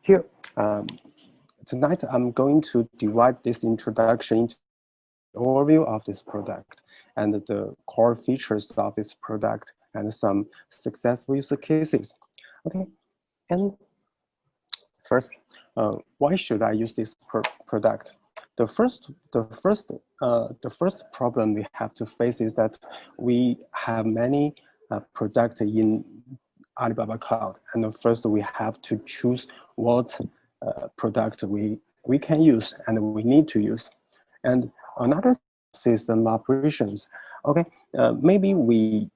Here, tonight I'm going to divide this introduction into overview of this product and the core features of this product and some successful use cases. Okay, and first, why should I use this product? The first problem we have to face is that we have many products in Alibaba Cloud, and first we have to choose what product we can use and we need to use. And another system operations. Okay, maybe we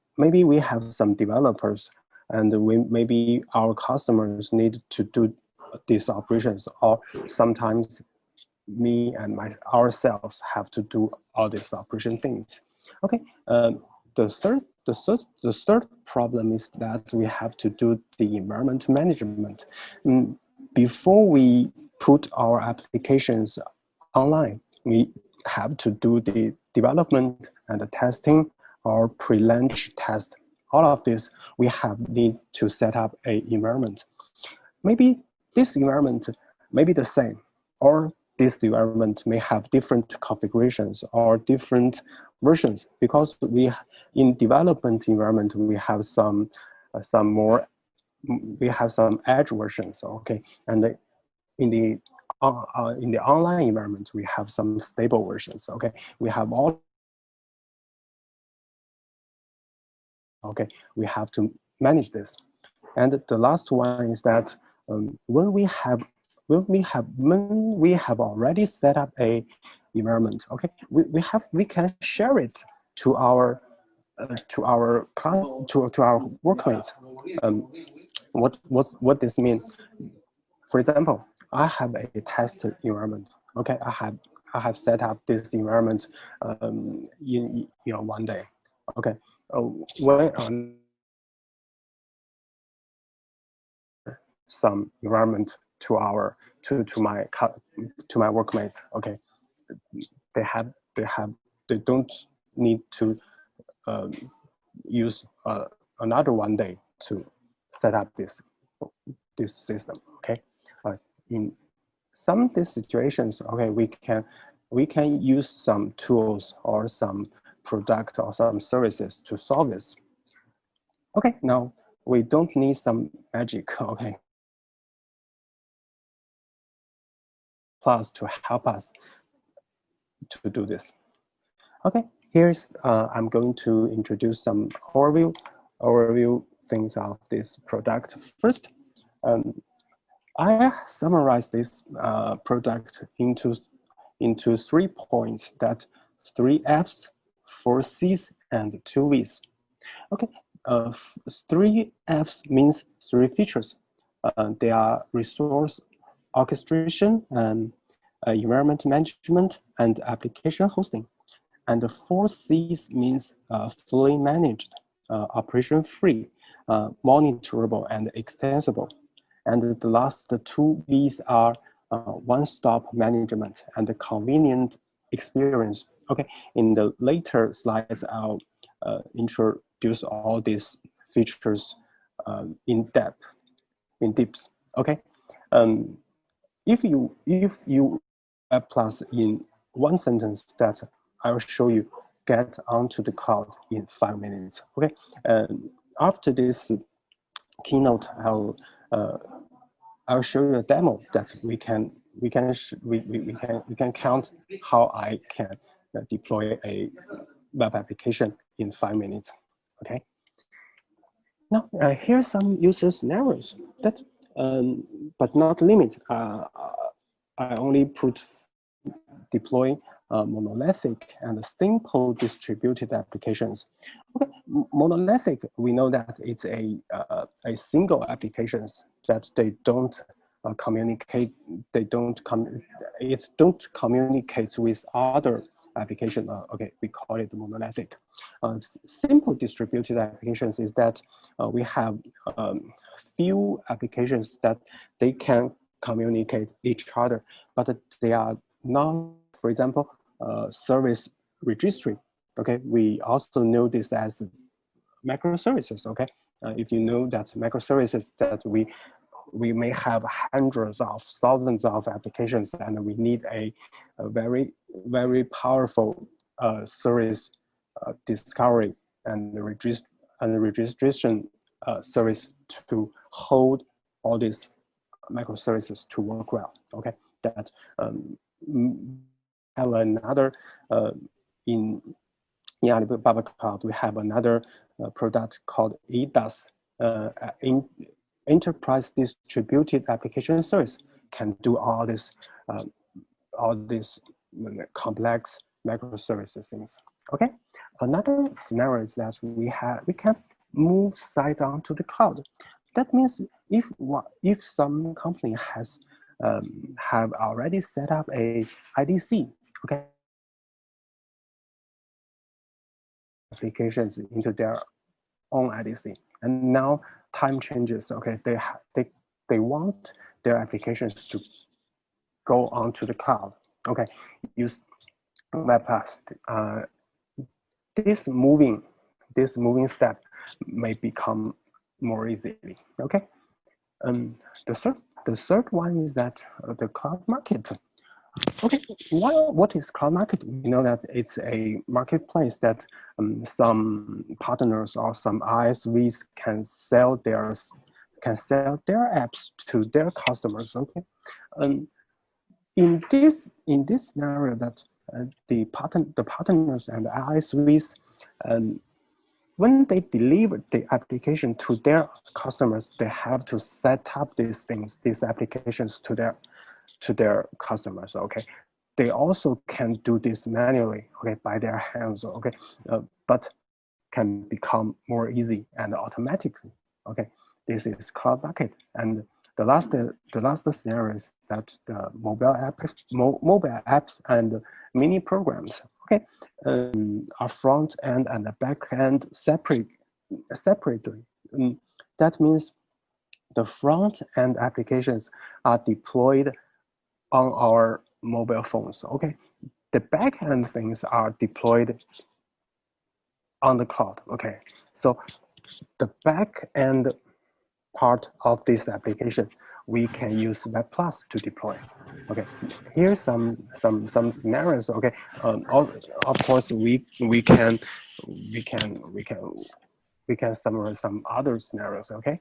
have some developers, and maybe our customers need to do these operations, or sometimes me and ourselves have to do all these operation things. Okay, the third problem is that we have to do the environment management. Before we put our applications online, we have to do the development and the testing or pre-launch test. All of this, we need to set up an environment. Maybe this environment may be the same, or this environment may have different configurations or different versions, because in development environment we have some edge versions. Okay, and in the online environment we have some stable versions. Okay, we have all. Okay, we have to manage this. And the last one is that when we have already set up a environment, okay, we can share it to our class, to our workmates. What this mean? For example, I have a test environment. Okay, I have set up this environment in one day. Okay, when some environment to my workmates. Okay, they don't need to use another one day to set up this system. Okay, in some of these situations, okay, we can use some tools or some product or some services to solve this. Okay, now we don't need some magic. Okay, plus to help us to do this. Okay, here's I'm going to introduce some overview things of this product. First, I summarize this product into 3 points: that 3 Fs, 4 Cs, and 2 Vs. Okay, 3 Fs means 3 features. They are resource orchestration, environment management, and application hosting. And the 4 Cs means fully managed, operation-free, monitorable, and extensible. And the last 2 Vs are one-stop management and a convenient experience. Okay, in the later slides, I'll introduce all these features in depth. Okay, if you add plus in one sentence, that I will show you get onto the cloud in 5 minutes. Okay, after this keynote, I'll show you a demo that we can count how I can deploy a web application in 5 minutes. Okay. Now here's some user scenarios that, but not limit. I only deploy monolithic and simple distributed applications. Okay, monolithic, we know that it's a single applications that they don't communicate. It don't communicate with other application. Okay, we call it monolithic. Simple distributed applications is that we have few applications that they can communicate each other, but they are not, for example, service registry. Okay, we also know this as microservices. Okay, if you know that microservices that we we may have hundreds of thousands of applications, and we need a very, very powerful service discovery and registration service to hold all these microservices to work well. Okay, that have another in Alibaba Cloud, we have another product called EDAS, Enterprise Distributed Application Service, can do all these complex microservices things. Okay, another scenario is that we can move site onto the cloud. That means if some company has have already set up a IDC, okay, applications into their own IDC, and now time changes. Okay, they want their applications to go onto the cloud. Okay, use web PaaS. This moving step may become more easily. Okay, the third one is that the cloud market. Okay, what is cloud market? We know that it's a marketplace that some partners or some ISVs can sell their apps to their customers. Okay, in this scenario, that the partners and the ISVs, when they deliver the application to their customers, they have to set up these applications to their customers. Okay, they also can do this manually, okay, by their hands. Okay, but can become more easy and automatically. Okay, this is cloud market. And the last scenario is that the mobile apps and mini programs, okay, are front end and the back end separately. That means the front end applications are deployed on our mobile phones. Okay, the back end things are deployed on the cloud. Okay, so the back end part of this application, we can use web PaaS to deploy. Okay, here's some scenarios. Okay, of course we can summarize some other scenarios. Okay,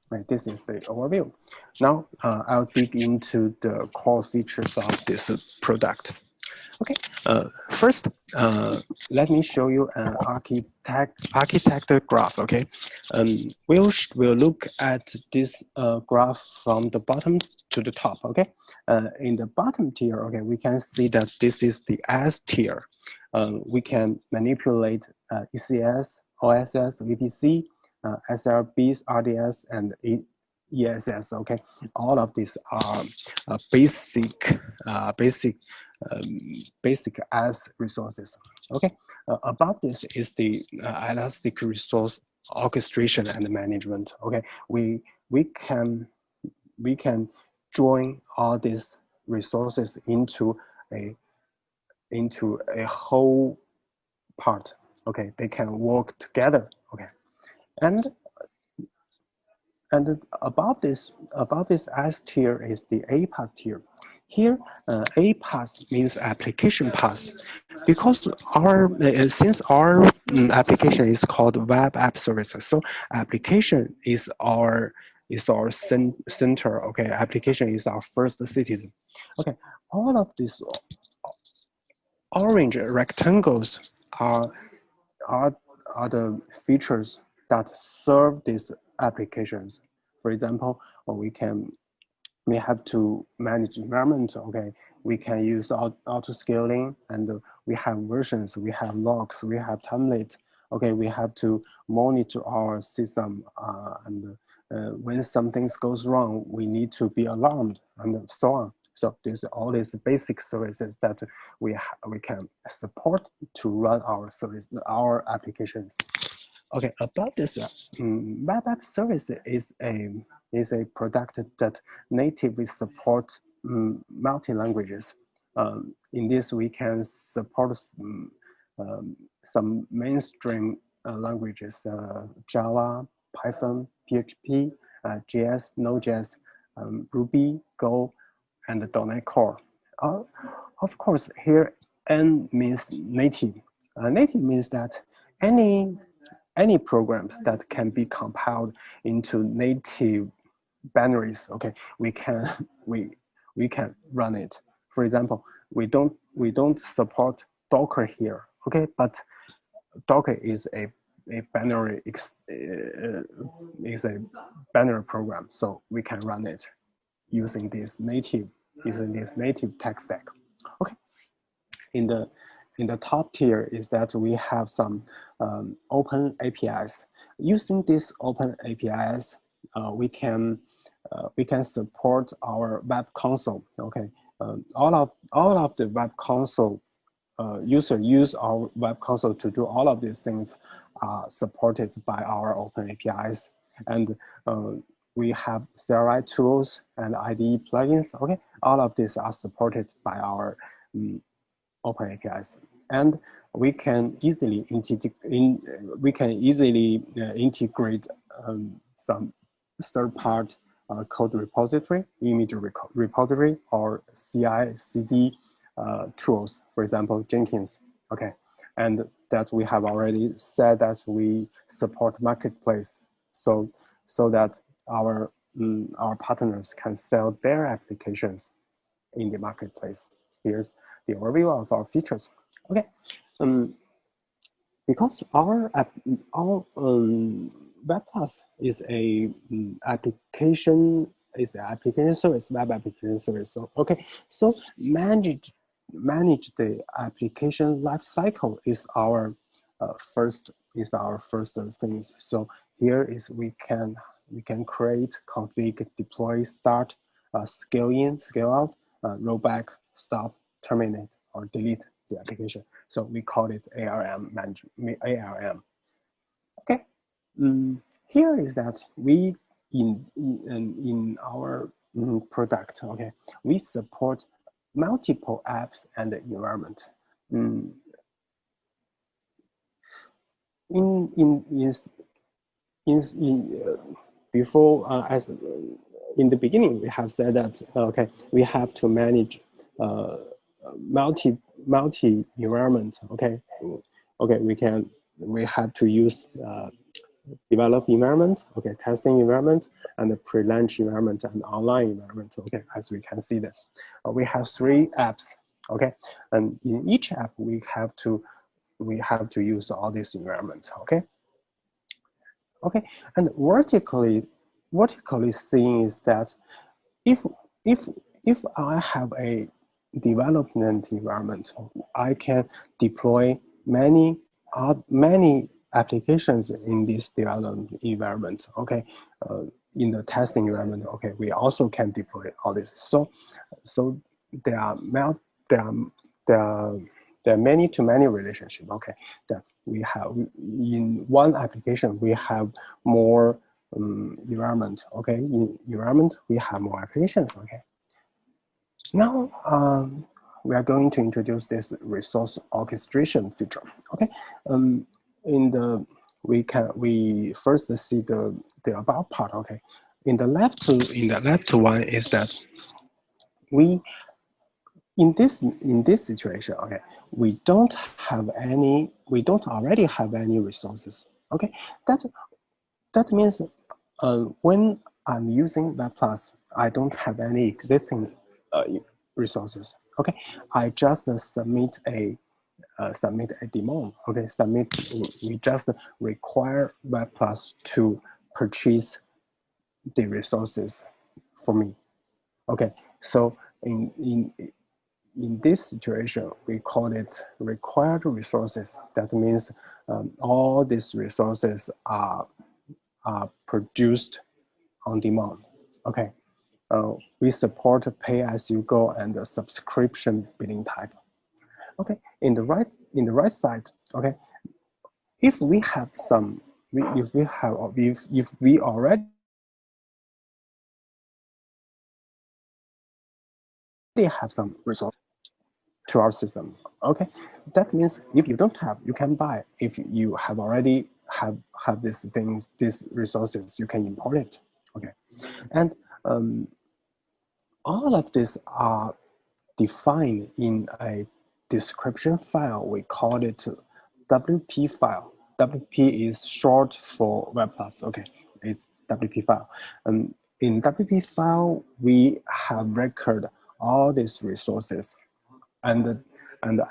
right, this is the overview. Now I'll dig into the core features of this product. Okay, first, let me show you an architecture graph. Okay, we'll look at this graph from the bottom to the top. Okay, in the bottom tier, okay, we can see that this is the S tier. We can manipulate ECS, OSS, VPC, SLBs, RDS, and ESS. Okay, all of these are basic as resources. Okay, above this is the elastic resource orchestration and management. Okay, we can join all these resources into a whole part. Okay, they can work together. Okay, and above this S tier is the A PaaS tier. Here, A PaaS means application PaaS, because since our application is called web app services, so application is our center. Okay, application is our first citizen. Okay, all of these orange rectangles are the features that serve these applications. For example, we have to manage environment. Okay, we can use auto scaling, and we have versions, we have logs, we have template. Okay, we have to monitor our system, and when something goes wrong, we need to be alarmed, and so on. So there's all these basic services that we can support to run our applications. Okay, about this, web app service is a product that natively supports multi-languages. In this, we can support some mainstream languages: Java, Python, PHP, JS, Node.js, Ruby, Go, and .NET Core. Of course, here N means native. Native means that any programs that can be compiled into native binaries, okay, we can run it. For example, we don't support Docker here, okay, but Docker is a binary program, so we can run it using this native tech stack. Okay, in the top tier is that we have some open APIs. Using these open APIs, we can support our web console. Okay, all of the web console user use our web console to do all of these things are supported by our open APIs. And we have CRI tools and IDE plugins. Okay, all of these are supported by our open APIs. And we can easily integrate some third-party code repository, image repository, or CI/CD tools, for example, Jenkins. Okay, and that we have already said that we support marketplace, so that our partners can sell their applications in the marketplace. Here's the overview of our features. Okay, because our Web PaaS is a application service, web application service. So okay, so manage the application lifecycle is our first things. So here is we can create, configure, deploy, start, scale in, scale out, roll back, stop, terminate, or delete the application. So we call it ARM management. ARM. Okay. Here is that we in our product. Okay, we support multiple apps and environment. Before as in the beginning, we have said that okay, we have to manage multi environment. Okay, we have to use develop environment, okay, testing environment, and the pre-launch environment and online environment. Okay, as we can see this, we have 3 apps. Okay, and in each app we have to use all these environments. Okay. Okay, and vertically seeing is that if I have a development environment, I can deploy many applications in this development environment. Okay, in the testing environment. Okay, we also can deploy all this. So there are many to many relationship. Okay, that we have in one application we have more environment. Okay, in environment we have more applications. Okay, now we are going to introduce this resource orchestration feature. Okay, we first see the about part. Okay, in the left one is that we in this situation, okay, we don't already have any resources. Okay, that means when I'm using Web PaaS, I don't have any existing resources. Okay, I just submit a demand. Okay, we just require Web PaaS to purchase the resources for me. Okay, so in this situation, we call it required resources. That means all these resources are produced on demand. Okay, we support pay-as-you-go and the subscription billing type. Okay, in the right side. Okay, if we have some, if we already have some resource to our system. Okay, that means if you don't have, you can buy. If you have already have these resources, you can import it. Okay, And all of these are defined in a description file. We call it WP file. WP is short for Web Plus. Okay, it's WP file. In WP file, we have record all these resources and the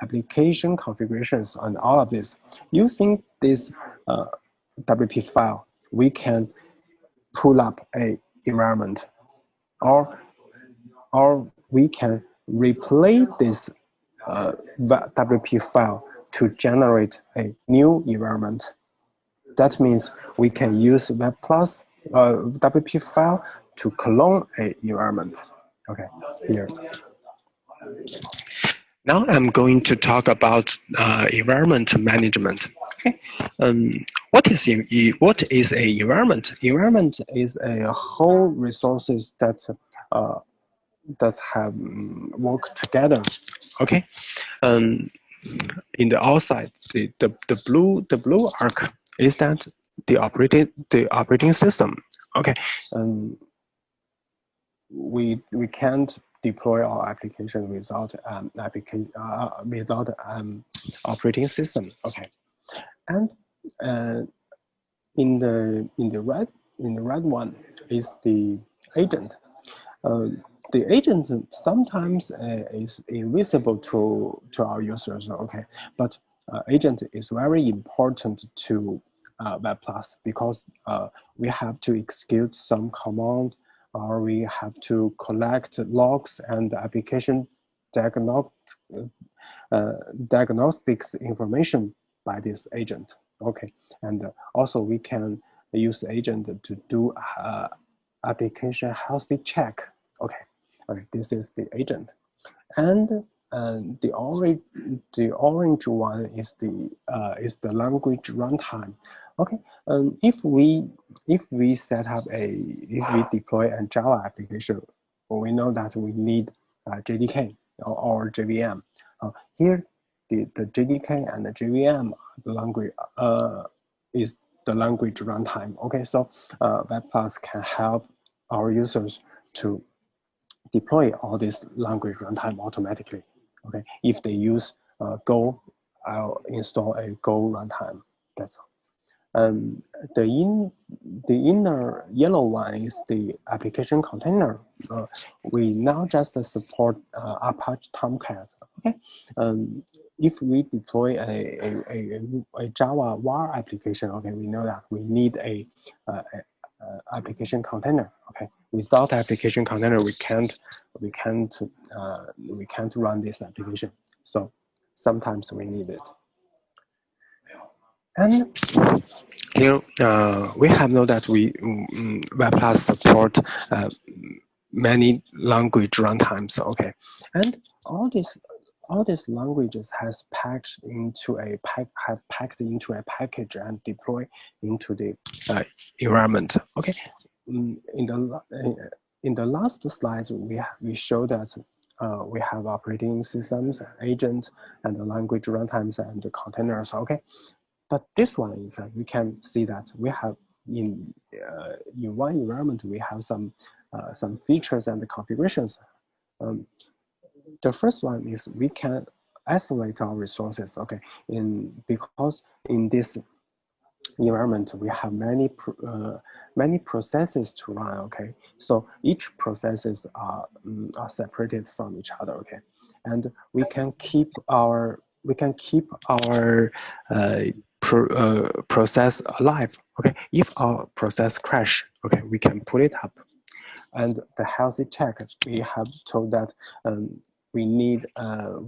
application configurations and all of this. Using this WP file, we can pull up a environment, or we can replay this WP file to generate a new environment. That means we can use Web Plus WP file to clone a environment. Okay, here. Now I'm going to talk about environment management. Okay, what is a environment? Environment is a whole resources that have worked together. Okay, in the outside, the blue arc is that the operating system. Okay, we can't deploy our application without operating system. Okay, and in the red one is the agent. The agent sometimes is invisible to our users. Okay, but agent is very important to Web Plus because we have to execute some command, or we have to collect logs and application diagnostics information by this agent. Okay, and also we can use agent to do application healthy check. Okay, this is the agent, and the orange one is the language runtime. Okay, if we deploy a Java application, we know that we need JDK or JVM. Here, the JDK and the JVM language is the language runtime. Okay, so Web Plus can help our users to deploy all this language runtime automatically. Okay, if they use Go, I'll install a Go runtime. That's all. The inner yellow one is the application container. We now just support Apache Tomcat. Okay, if we deploy a Java var application, okay, we know that we need a application container. Okay, without application container, we can't run this application. So sometimes we need it. And here we have know that Web Plus support many language runtimes. Okay, and all these languages has packed into a package and deploy into the environment. Okay, in the last slides we show that we have operating systems, agents, and the language runtimes and the containers. Okay, but this one is we can see that we have in one environment we have some features and the configurations. The first one is we can isolate our resources. Okay, because in this environment we have many processes to run. Okay, so each processes are separated from each other. Okay, and we can keep our process alive. Okay, if our process crash, okay, we can pull it up. And the healthy check, we have told that we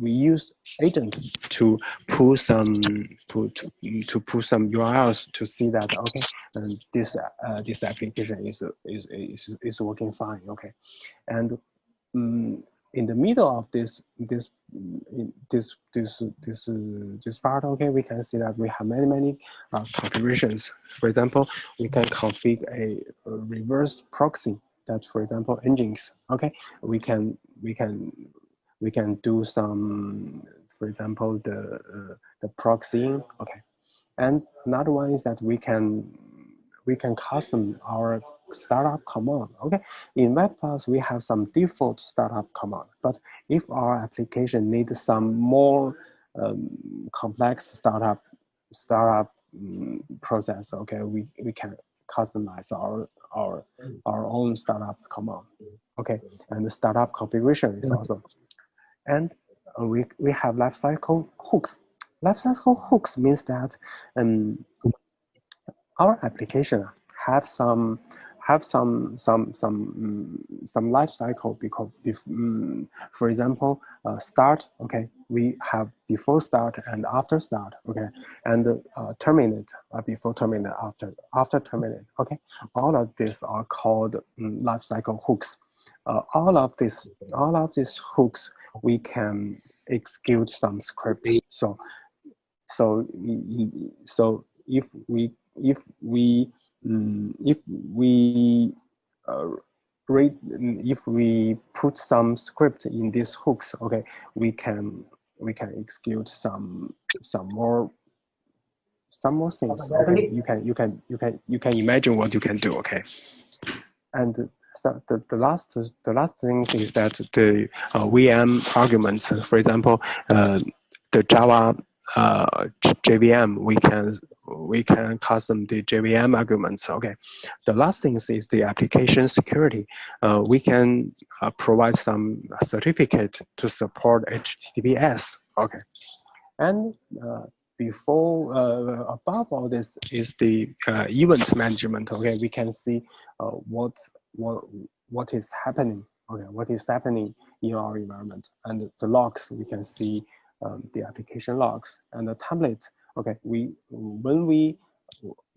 use agent to pull some URLs to see that okay, this application is working fine. Okay, and in the middle of this part, okay, we can see that we have many configurations. For example, we can configure a reverse proxy that, for example, engines. Okay, we can do some, for example, the proxying. Okay, and another one is that we can we can custom our startup command. Okay, in Web PaaS we have some default startup command, but if our application needs some more complex startup process, okay, we can customize our own startup command. Okay, and the startup configuration is also, and we have lifecycle hooks. Lifecycle hooks means that our application have some life cycle, because if for example start, okay, we have before start and after start, okay, and terminate before terminate, after terminate, okay. All of these are called life cycle hooks. All of these hooks we can execute some script. So if we if we put some script in these hooks, okay, we can execute some more things. Okay, you can imagine what you can do. Okay, and so the last thing is that the VM arguments, for example, the Java JVM, we can custom the JVM arguments. Okay, the last thing is the application security. We can provide some certificate to support HTTPS. Okay, and above all this is the event management. Okay, we can see what is happening. Okay, what is happening in our environment, and the logs, we can see the application logs and the template. Okay, when we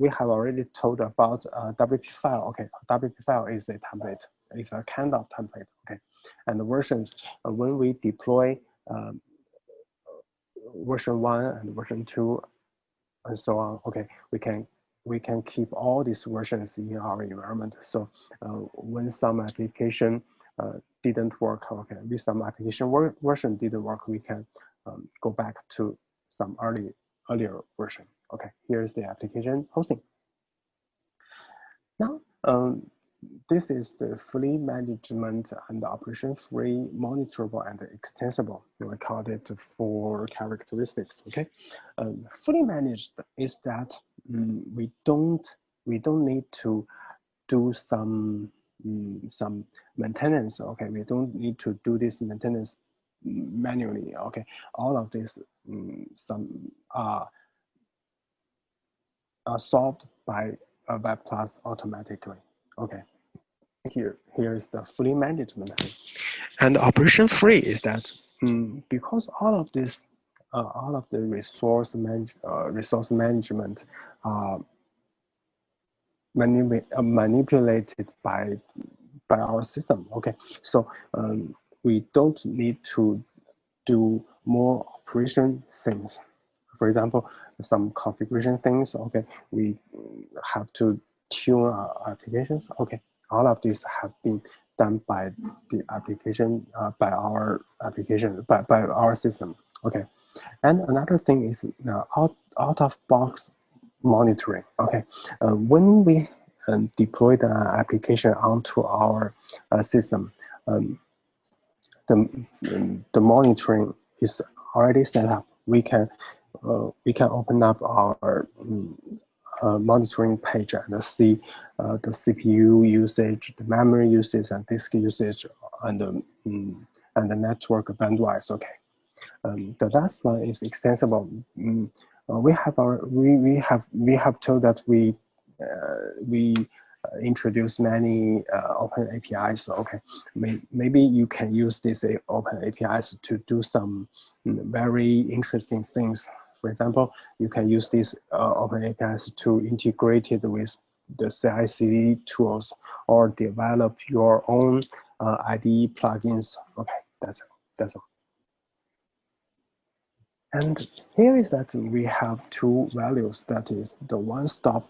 have already told about WP file. Okay, WP file is a template. It's a kind of template. Okay, and the versions, when we deploy version 1 and version 2 and so on, okay, we can keep all these versions in our environment. So when some application didn't work, okay, with some application version didn't work, we can go back to some earlier version. Okay, here's the application hosting. Now this is the fully management and operation-free, monitorable, and extensible. We called it 4 characteristics. Okay, fully managed is that we don't need to do some maintenance. Okay, we don't need to do this maintenance manually. Okay, all of this some are solved by Web PaaS automatically. Okay, here is the fully management. And operation free is that because all of this, all of the resource management are manipulated by our system. Okay, so we don't need to do more operation things. For example, some configuration things. Okay, we have to tune our applications. Okay, all of these have been done by the application, by our system. Okay, and another thing is out of box monitoring. Okay, when we deploy the application onto our system, the monitoring is already set up. We can open up our monitoring page and see the CPU usage, the memory usage, and disk usage, and the network bandwidth. Okay. The last one is extensible. We have told that we introduce many open APIs. Okay, maybe you can use these open APIs to do some very interesting things. For example, you can use these open APIs to integrate it with the CI/CD tools or develop your own IDE plugins. Okay, that's all. And here is that we have 2 values, that is the one-stop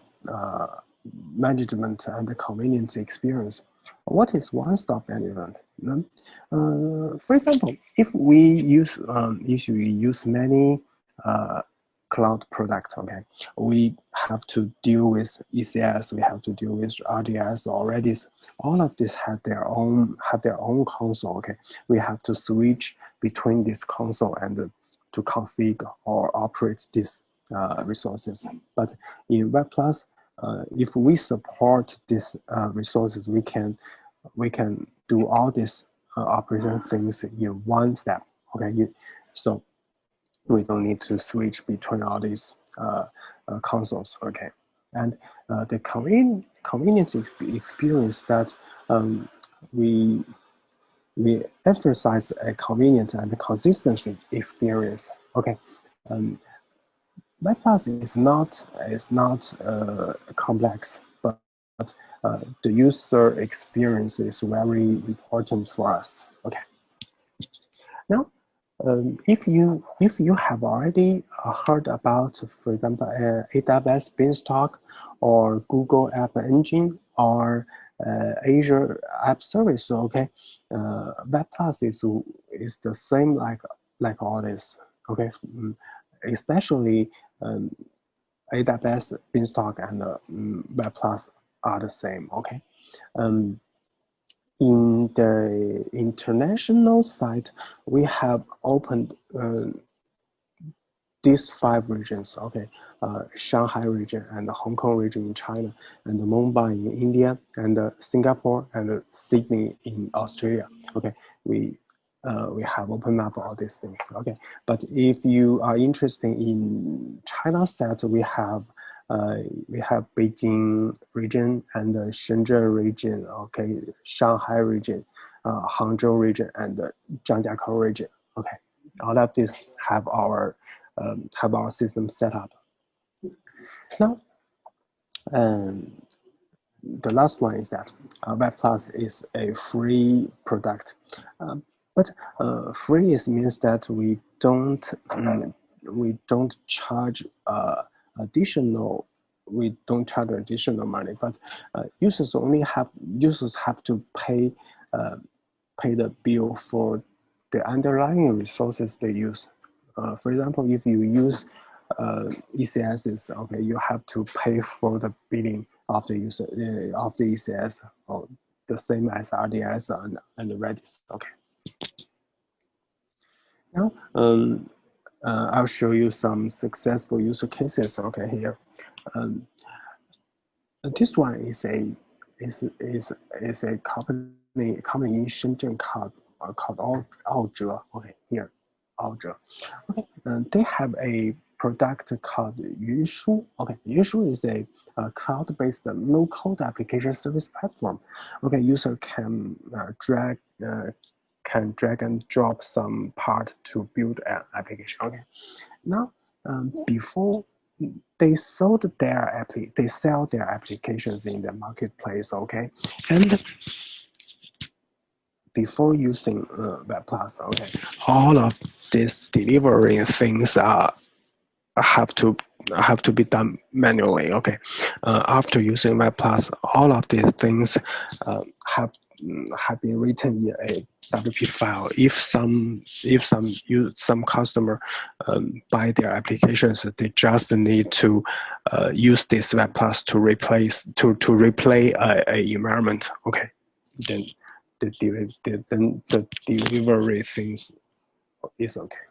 management and the convenience experience. What is one-stop management? For example, if we use many cloud product. Okay, we have to deal with ECS, we have to deal with RDS or Redis. All of this have their own console. Okay, we have to switch between this console and to configure or operate these resources. But in WebPlus, if we support these resources, we can do all these operation things in one step. Okay, so we don't need to switch between all these consoles. Okay, and the convenience experience that we emphasize a convenient and consistent experience. Okay, MyPass is not complex, but the user experience is very important for us. Okay. Now, if you have already heard about, for example, AWS Beanstalk or Google App Engine or Azure App Service, okay, WebPlus is the same like all this, okay, especially AWS Beanstalk and WebPlus are the same, okay. In the international side, we have opened these 5 regions, okay, Shanghai region and the Hong Kong region in China, and Mumbai in India, and Singapore and Sydney in Australia. Okay, we have opened up all these things. Okay, but if you are interested in China side, we have Beijing region and the Shenzhen region. Okay, Shanghai region, Hangzhou region, and the Zhangjiakou region. Okay, all of these have our system set up. Now, the last one is that WebPlus is a free product, but free means that we don't charge additional money, but users have to pay the bill for the underlying resources they use. For example, if you use ECSs, okay, you have to pay for the billing of the user of the ECS, or the same as RDS and Redis. Okay. Now, I'll show you some successful user cases. Okay, here. This one is a company in Shenzhen called Aozhe. Okay, here, Aozhe. Okay, they have a product called Yunshu. Okay, Yunshu is a cloud-based no-code application service platform. Okay, user can drag and drop some part to build an application. Okay, now before they sell their applications in the marketplace. Okay, and before using WebPlus, okay, all of these delivery things have to be done manually. Okay, after using WebPlus, all of these things have been written in a WP file. If some customer buy their applications, they just need to use this WebPlus to replay a environment. Okay, then the delivery things is okay.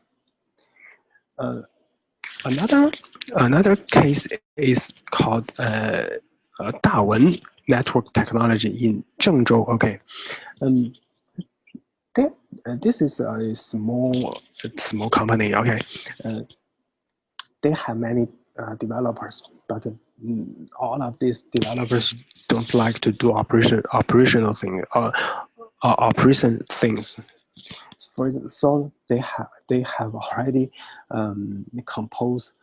Another case is called Dawen Network Technology in Zhengzhou. Okay, this is a small company. Okay, they have many developers, but all of these developers don't like to do operational things operation things. So they have already composed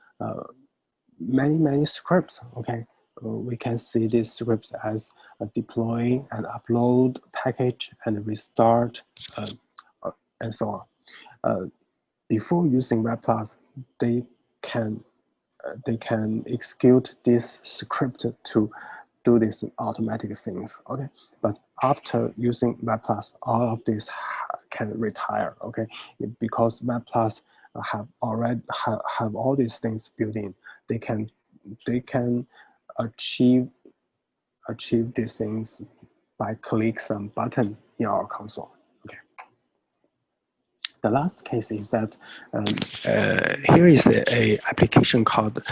many scripts. Okay, we can see these scripts as deploy and upload package and restart and so on. Before using WebPlus, they can execute this script to do these automatic things. Okay, but after using WebPlus, all of this can retire. Okay, because WebPlus have already have all these things built in. They can achieve these things by click some button in our console. Okay. The last case is that here is a application called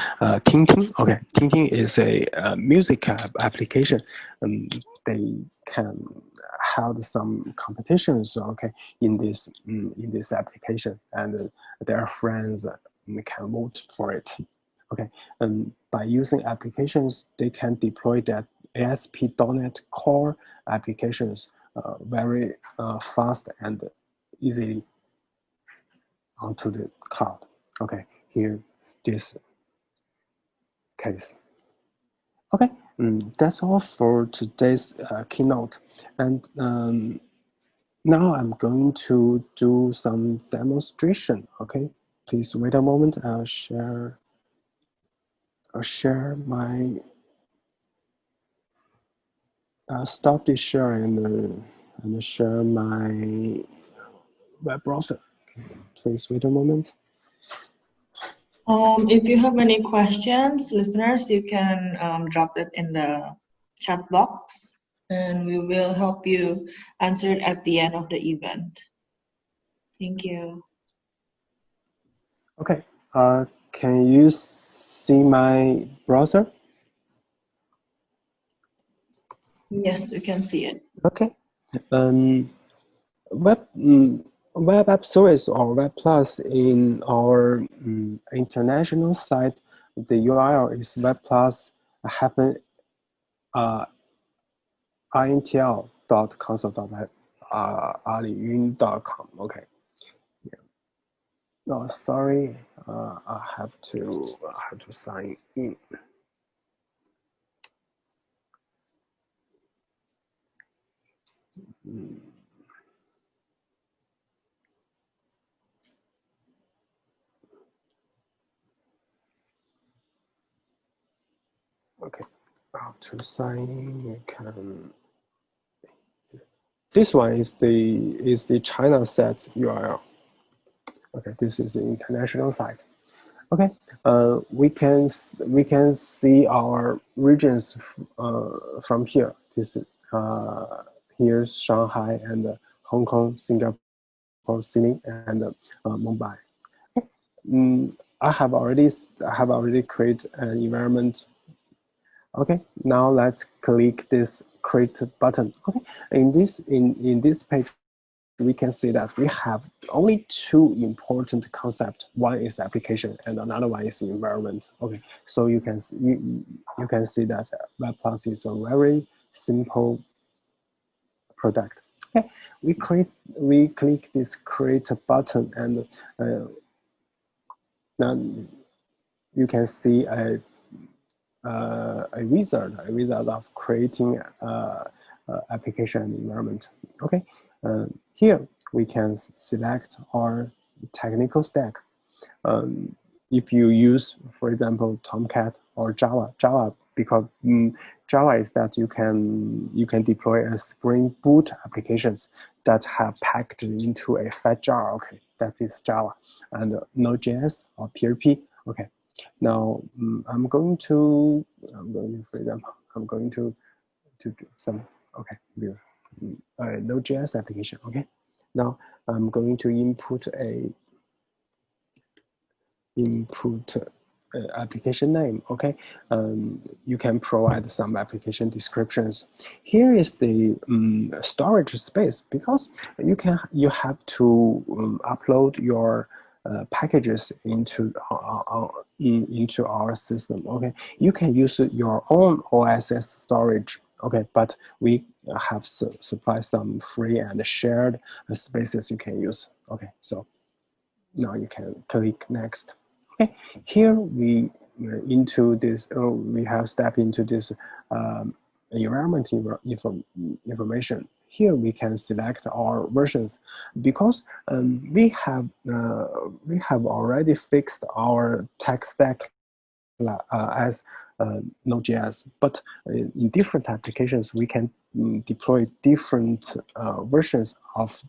Ting. Okay, Ting is a music application. They can held some competitions. Okay, in this application, and their friends can vote for it. Okay, and by using applications, they can deploy that ASP.NET Core applications very fast and easily onto the cloud. Okay, here this case. Okay, that's all for today's keynote. And now I'm going to do some demonstration. Okay, please wait a moment. I'll share my. Stop the share and share my web browser. Please wait a moment. If you have any questions, listeners, you can drop it in the chat box, and we will help you answer it at the end of the event. Thank you. Okay, can you see my browser? Yes, we can see it. Okay. Web App Service or Web Plus in our international site, the URL is webplus-intl.console.aliyun.com. Okay. Yeah. No, sorry. I have to sign in. Okay, after signing, you can. This one is the China set URL. Okay, this is the international site. Okay, we can see our regions from here. This here's Shanghai and Hong Kong, Singapore, Sydney, and Mumbai. I have already created an environment. Okay, now let's click this create button. Okay, in this page, we can see that we have only two important concepts. One is application, and another one is environment. Okay, so you can see that Web Plus is a very simple product. Okay, we click this create button, and now you can see a wizard of creating application environment. Okay, here we can select our technical stack. If you use, for example, Tomcat or Java, because Java is that you can deploy a Spring Boot applications that have packed into a fat jar. Okay, that is Java, and Node.js or PHP. Okay, now I'm going to for example, I'm going to do some Node.js application. Okay, now I'm going to input application name. Okay, you can provide some application descriptions. Here is the storage space, because you have to upload your packages into our system. Okay, you can use your own OSS storage. Okay, but we have supplied some free and shared spaces you can use. Okay, so now you can click next. Okay, here we have stepped into this environment information. Here we can select our versions, because we have already fixed our tech stack as Node.js, but in different applications we can deploy different versions of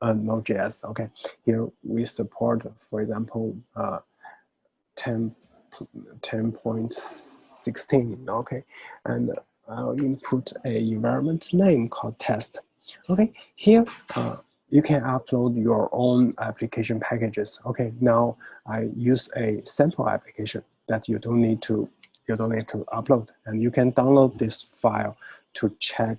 Node.js. Okay, here we support, for example, 10.16. Okay, and I'll input a environment name called test. Okay, here you can upload your own application packages. Okay, now I use a sample application that you don't need to upload, and you can download this file to check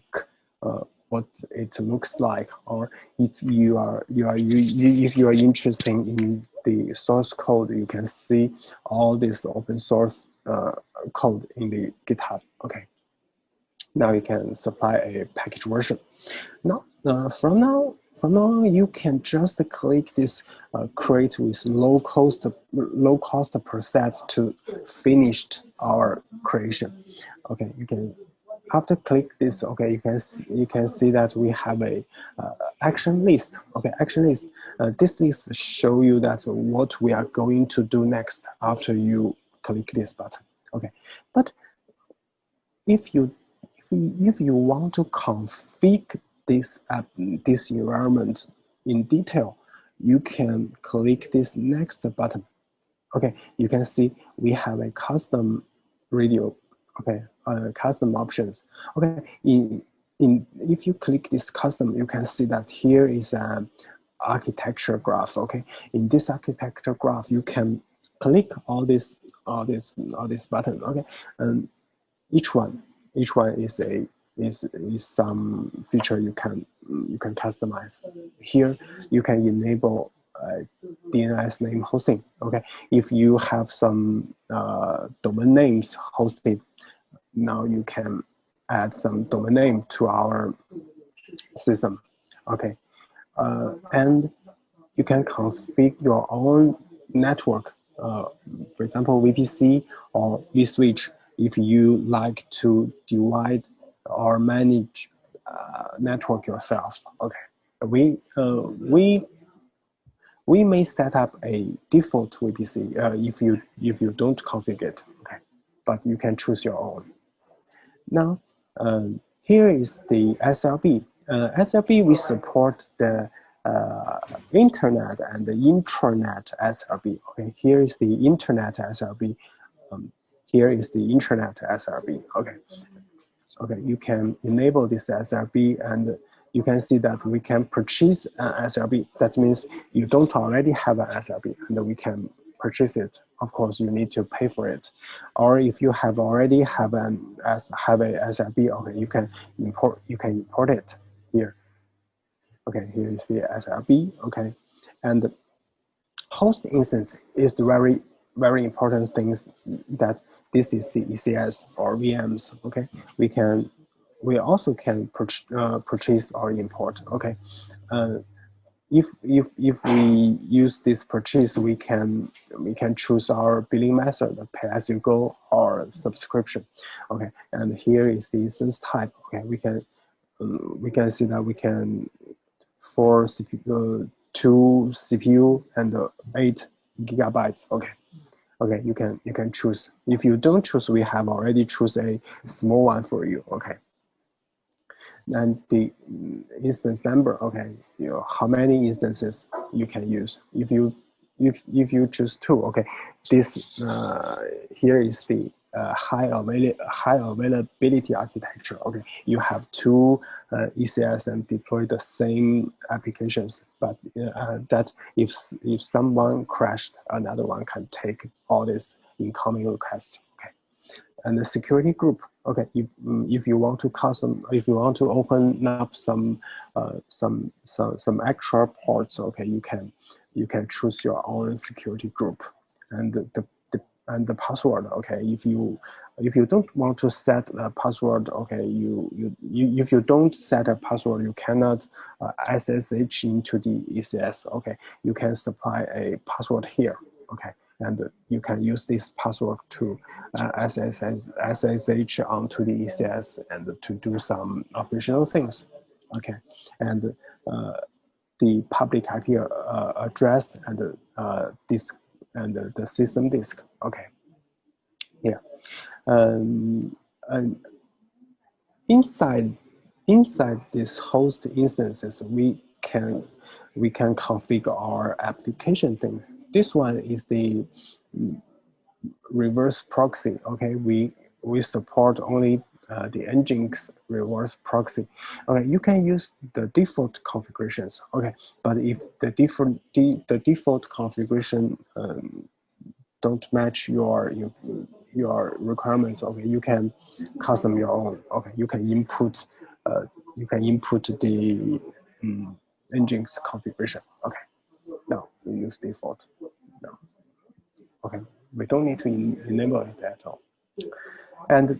what it looks like, or if you are interested in the source code, you can see all this open source code in the GitHub. Okay, now you can supply a package version. Now, from now on, you can just click this create with low cost preset to finished our creation. Okay, you can after click this. Okay, you can see that we have a action list. Okay, action list. This list show you that what we are going to do next after you click this button. Okay, but if you want to configure this environment in detail, you can click this next button. Okay, you can see we have a custom radio. Okay, custom options. Okay, if you click this custom, you can see that here is an architecture graph. Okay, in this architecture graph, you can click all this button. Okay, and each one is some feature you can customize. Here you can enable DNS name hosting. Okay, if you have some domain names hosted, now you can add some domain name to our system. Okay, and you can configure your own network, for example, VPC or vSwitch, if you like to divide or manage network yourself. Okay, we may set up a default VPC if you don't configure it. Okay, but you can choose your own. Now, here is the SLB. SLB, we support the internet and the intranet SLB. Okay, here is the internet SLB. Here is the intranet SLB. Okay, you can enable this SLB, and you can see that we can purchase an SLB. That means you don't already have an SLB, and we can purchase it. Of course, you need to pay for it. Or if you have already have a SLB, okay, you can import it here. Okay, here is the SLB. Okay, and host instance is the very important thing, that this is the ECS or VMs. Okay, we also can purchase or import. Okay, if we use this purchase, we can choose our billing method, pay as you go or subscription. Okay, and here is the instance type. Okay, we can see that we can 4 CPU, 2 CPU, and 8 gigabytes. Okay, you can choose. If you don't choose, we have already choose a small one for you. Okay, and the instance number. Okay, how many instances you can use. If you choose 2, okay, this here is the high availability architecture. Okay, you have 2 ECS and deploy the same applications, but that if someone crashed, another one can take all this incoming requests. Okay, and the security group. Okay, if you want to open up some extra ports, okay, you can choose your own security group, and the password. Okay, if you don't want to set a password, okay, if you don't set a password, you cannot SSH into the ECS. Okay, you can supply a password here. Okay, and you can use this password to SSH onto the ECS and to do some operational things. Okay, and the public IP address and disk and the system disk. Okay, yeah, and inside these host instances, we can we can configure our application things. This one is the reverse proxy. Okay, we support only the Nginx reverse proxy. Okay, you can use the default configurations. Okay, but if the default configuration don't match your requirements, okay, you can custom your own. Okay, you can input the Nginx configuration. Okay, now we use default. No. Okay, we don't need to enable it at all. And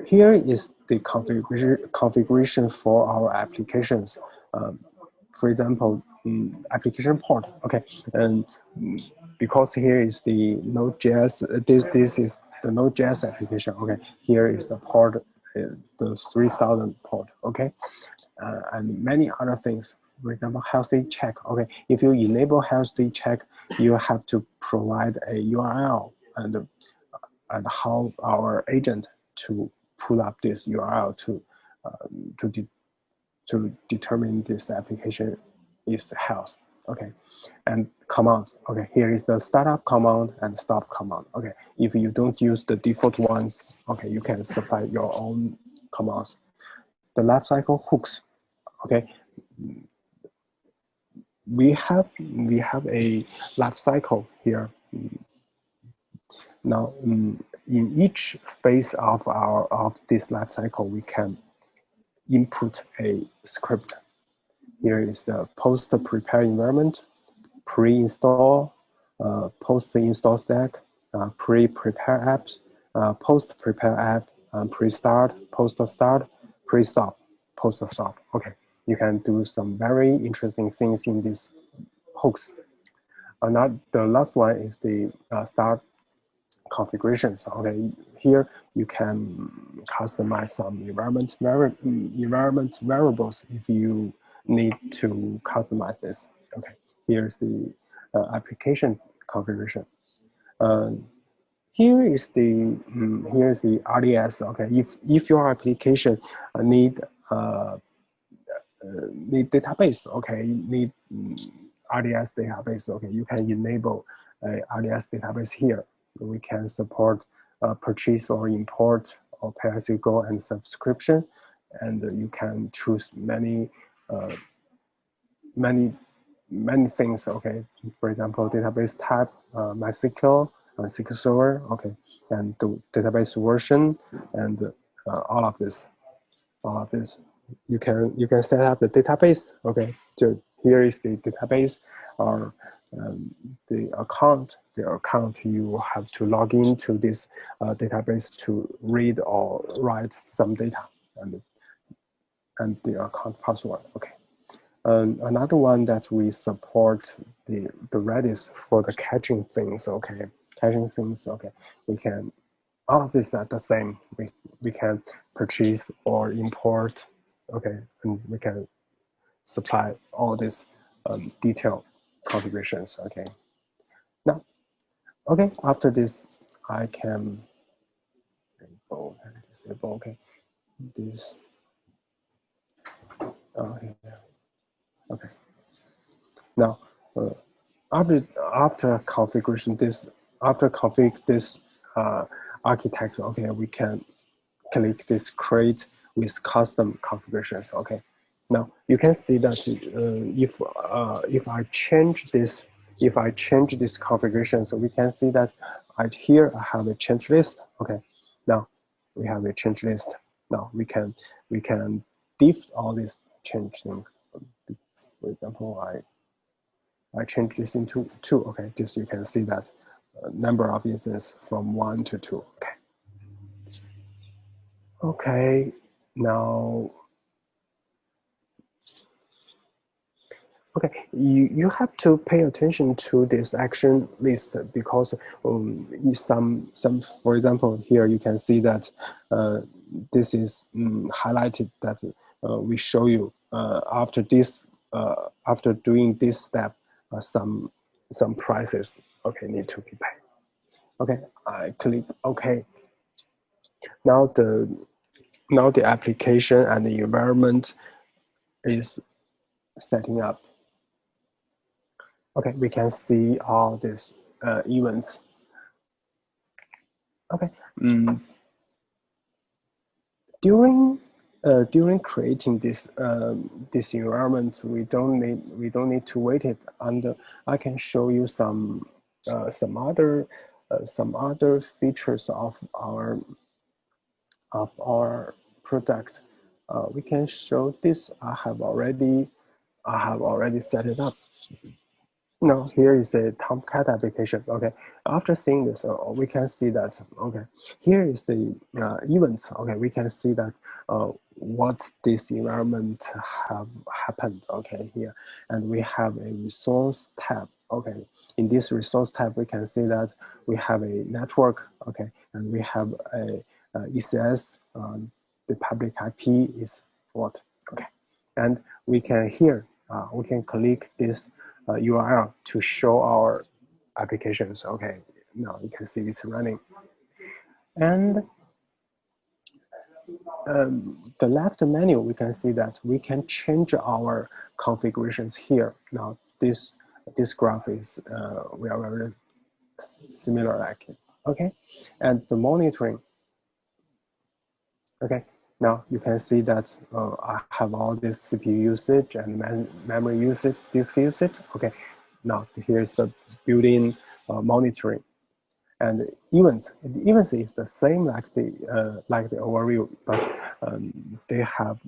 here is the configuration for our applications. For example, application port. Okay, and because here is the Node.js, this is the Node.js application. Okay, here is the port, the 3000 port. Okay, and many other things. For example, healthy check. Okay, if you enable healthy check, you have to provide a URL and how our agent to pull up this URL to determine this application is health. Okay, and commands. Okay, here is the startup command and stop command. Okay, if you don't use the default ones, okay, you can supply your own commands. The lifecycle hooks. Okay, we have a lifecycle here. Now, in each phase of this lifecycle, we can input a script. Here is the post prepare environment, pre-install, post install stack, pre-prepare apps, post prepare app, pre-start, post start, pre-stop, post stop. Okay, you can do some very interesting things in these hooks. The last one is the start configurations. Okay, here you can customize some environment variables if you need to customize this. Okay, here's the application configuration. Here is the here's the RDS. Okay, if your application need database, okay, need RDS database, okay, you can enable a RDS database here. We can support purchase or import or pay-as-you-go and subscription, and you can choose many things. Okay, for example, database type, MySQL, SQL Server. Okay, and the database version, and all of this. You can set up the database. Okay, so here is the database or the account you have to log into this database to read or write some data, and the account password. Okay, another one that we support the Redis for the caching things. Okay, okay, we can all of these are the same. We can purchase or import. Okay, and we can supply all these detailed configurations. Okay, now, okay, after this, I can disable. Okay, this. Okay, okay. Now, after configuration this, after config this architecture, okay, we can click this create with custom configurations. Okay, now you can see that if I change this configuration, so we can see that right here I have a change list. Okay, now we have a change list. Now we can diff all these change things. For example, I change this into 2. Okay, just you can see that number of instances from 1 to 2. Okay. Okay, now, okay, you have to pay attention to this action list because for example, here you can see that this is highlighted that we show you after doing this step, some prices, okay, need to be paid. Okay, I click OK. Now the application and the environment is setting up. Okay, we can see all these events. Okay, during creating this environment, we don't need to wait it. And I can show you some other features of our product. We can show this. I have already set it up. No, here is a Tomcat application. Okay, after seeing this, we can see that, okay, here is the events. Okay, we can see that what this environment have happened. Okay, here, and we have a resource tab. Okay, in this resource tab, we can see that we have a network. Okay, and we have a ECS. The public IP is what? Okay, and we can here we can click this URL to show our applications. Okay, now you can see it's running. And the left menu, we can see that we can change our configurations here. Now this graph is we are very similar like it. Okay, and the monitoring. Okay, now you can see that I have all this CPU usage and memory usage, disk usage. Okay, now here's the built-in monitoring. And events. The events is the same like the overview, but they have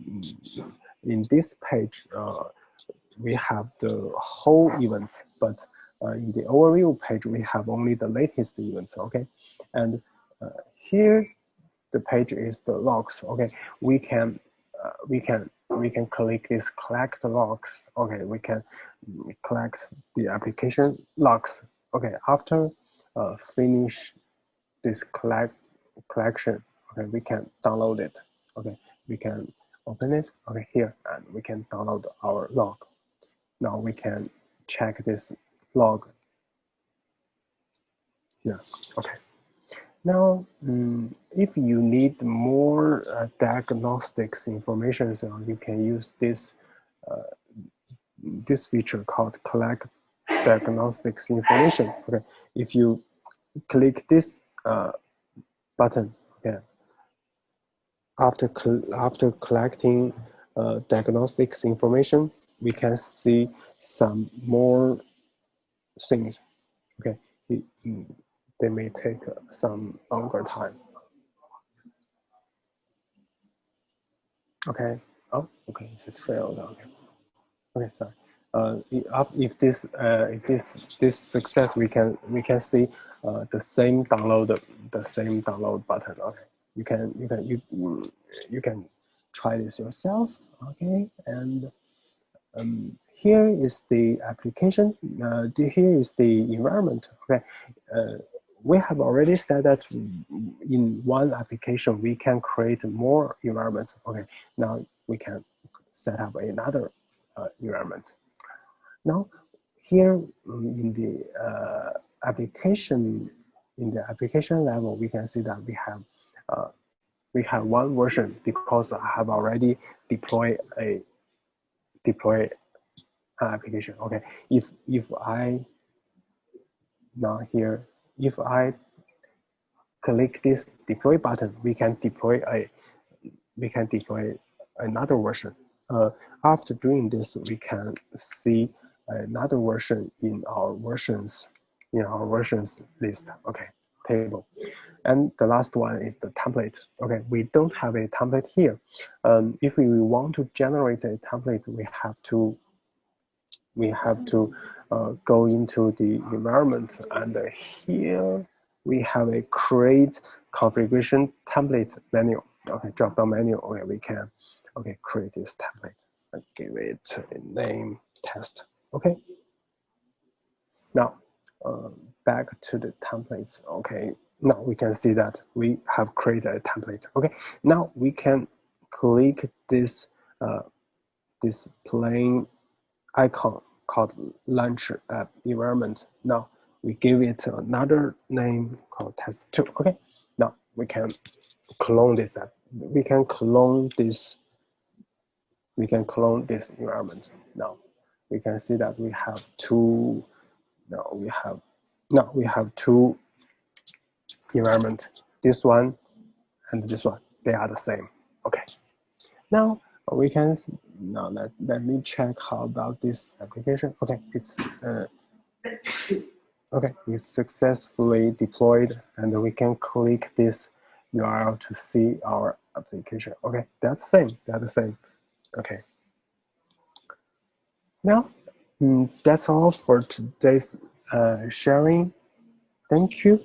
in this page we have the whole events, but in the overview page we have only the latest events. Okay, and here the page is the logs. Okay, we can click this collect logs. Okay, we can collect the application logs. Okay, after finish this collection, okay, we can download it. Okay, we can open it. Okay, here, and we can download our log. Now we can check this log here. Okay. Now, if you need more diagnostics information, so you can use this feature called collect diagnostics information. Okay, if you click this button, okay, after collecting diagnostics information, we can see some more things. Okay, they may take some longer time. Okay. Oh, okay. It failed. Okay. Okay. Sorry. If this success, we can see the same download button. Okay. You can try this yourself. Okay. And here is the application. Here is the environment. Okay. We have already said that in one application we can create more environment. Okay, now we can set up another environment. Now, here in the application level, we can see that we have one version because I have already deployed an application. Okay, if I now here, if I click this deploy button, we can deploy another version. After doing this, we can see another version in our versions list. Okay, table. And the last one is the template. Okay, we don't have a template here. If we want to generate a template, we have to go into the environment, and here we have a create configuration template menu. Okay, drop down menu. Okay, we can create this template and give it a name test. Okay. Now back to the templates. Okay, now we can see that we have created a template. Okay, now we can click this this plain icon called launch app environment. Now we give it another name called test2. Okay, now we can clone this app. We can clone this environment. Now we can see that we have two Now we have two environment. This one and this one, they are the same. Okay. Now we can now let me check how about this application. Okay, it's successfully deployed, and we can click this URL to see our application. Okay, that's same. That's the same. Okay. Now, that's all for today's sharing. Thank you.